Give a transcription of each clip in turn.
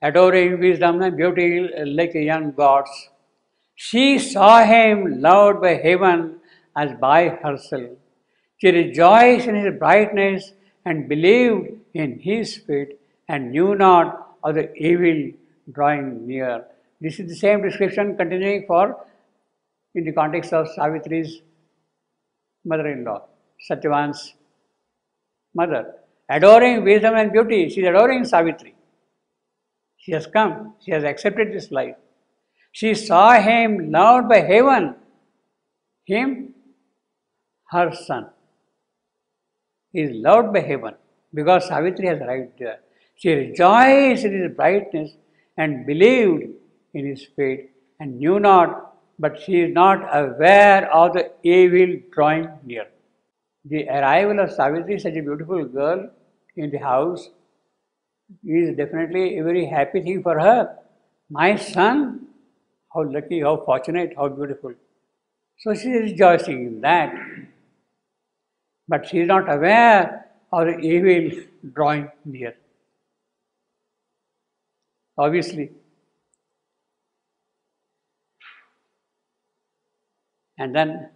adoring wisdom and beauty like a young gods. She saw him loved by heaven as by herself. She rejoiced in his brightness and believed in his fate and knew not of the evil drawing near. This is the same description continuing for in the context of Savitri's mother-in-law, Satyavan's mother. Adoring wisdom and beauty, she is adoring Savitri. She has come, she has accepted this life. She saw him loved by heaven, him, her son. He is loved by heaven because Savitri has arrived there. She rejoiced in his brightness and believed in his fate and knew not, but she is not aware of the evil drawing near. The arrival of Savitri, such a beautiful girl, in the house is definitely a very happy thing for her. My son, how lucky, how fortunate, how beautiful. So she is rejoicing in that. But she is not aware of the evil drawing near. Obviously. And then,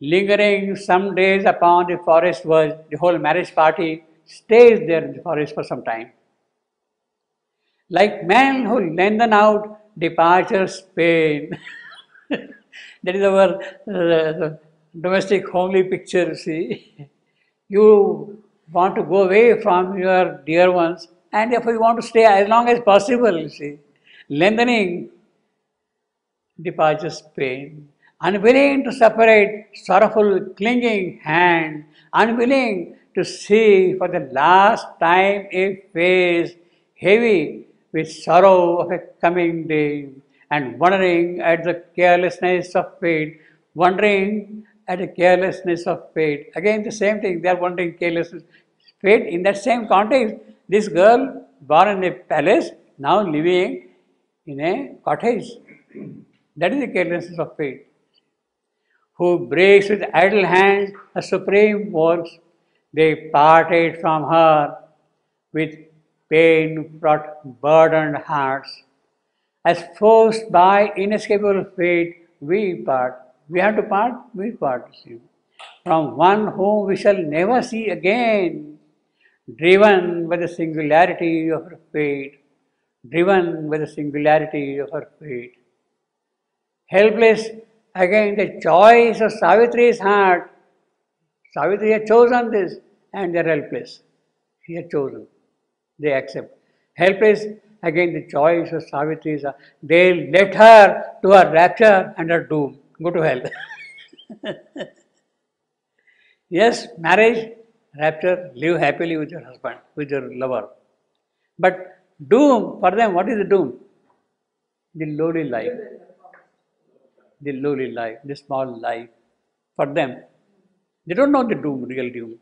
lingering some days upon the forest was the whole marriage party stays there in the forest for some time. Like men who lengthen out departure's pain. That is our domestic homely picture, see. You want to go away from your dear ones and therefore you want to stay as long as possible, you see. Lengthening departure's pain. Unwilling to separate sorrowful clinging hand. Unwilling to see for the last time a face heavy with sorrow of a coming day, and wondering at the carelessness of fate, wondering at the carelessness of fate. Again the same thing, they are wondering carelessness. Fate, in that same context, this girl born in a palace, now living in a cottage. That is the carelessness of fate. Who breaks with idle hands her supreme works, they parted from her with pain-fraught, burdened hearts. As forced by inescapable fate, we part. We have to part, we part. From one whom we shall never see again, driven by the singularity of her fate, driven by the singularity of her fate. Helpless again the choice of Savitri's heart. Savitri had chosen this and they are helpless. She had chosen. They accept. Helpless again the choice of Savitri's heart. They left her to her rapture and her doom. Go to hell. Yes, marriage, rapture, live happily with your husband, with your lover. But doom, for them, what is the doom? The lowly life. The lowly life, the small life. For them, they don't know the doom, real doom.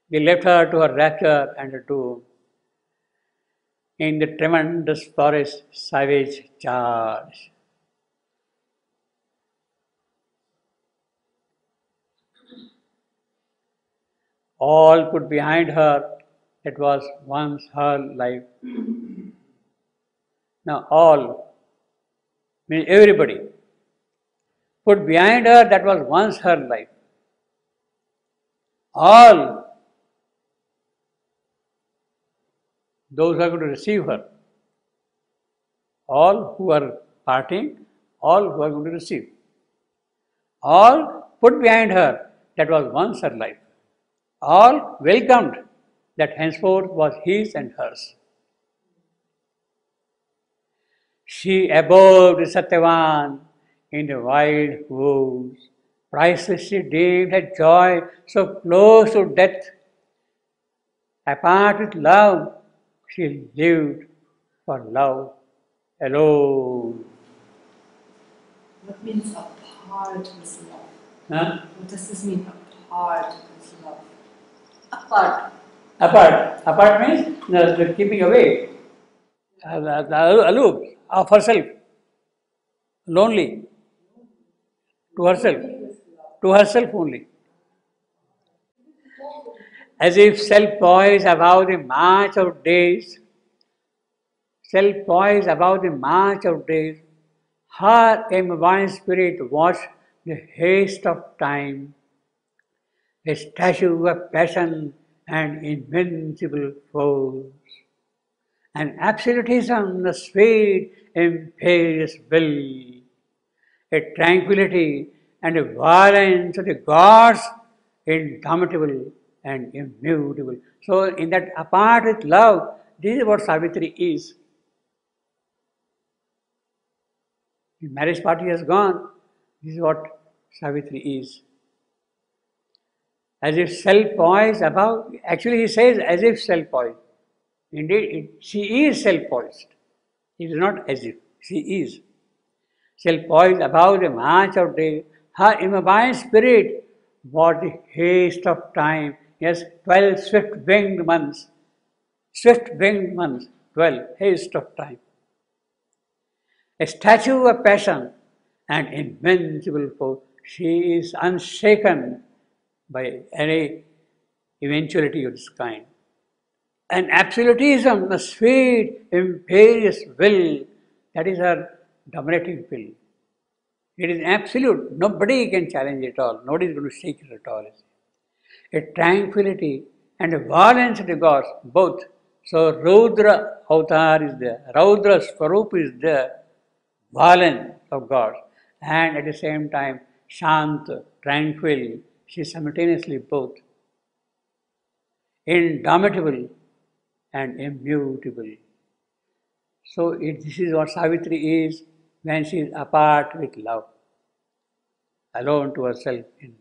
They left her to her rapture and her doom. In the tremendous forest, savage charge. All put behind her that was once her life. Now all means everybody put behind her that was once her life. All those who are going to receive her, all who are parting, all who are going to receive, all put behind her that was once her life. All welcomed that henceforth was his and hers. She abode with Satyavan in the wild woods. Priceless she deemed her joy so close to death. Apart with love, she lived for love alone. What means apart with love? Huh? What does this mean, apart with love? Apart. Apart means the keeping away. Aloof of herself. Lonely. To herself. To herself only. As if self-poised above the march of days, self-poised above the march of days, her immobile spirit watched the haste of time, a statue of passion and invincible force. An absolutism, the sweet, imperious will, a tranquility and a violence of the gods, indomitable and immutable. So, in that apart with love, this is what Savitri is. The marriage party has gone. This is what Savitri is. As if self-poised above, actually he says as if self-poised. Indeed, she is self-poised. It is not as if, she is. Self-poised above the march of day, her immobile spirit was the haste of time. Yes, 12 swift-winged months. Swift-winged months, 12, haste of time. A statue of passion and invincible force. She is unshaken by any eventuality of this kind. And absolutism, the sweet, imperious will, that is her dominating will. It is absolute. Nobody can challenge it at all. Nobody is going to shake it at all. A tranquility and a violence of the gods, both. So Rudra avatar is there. Rudra Swarup is there. Violence of gods. And at the same time, Shant, tranquil. She is simultaneously both. Indomitable and immutable. So this is what Savitri is when she is apart with love, alone to herself in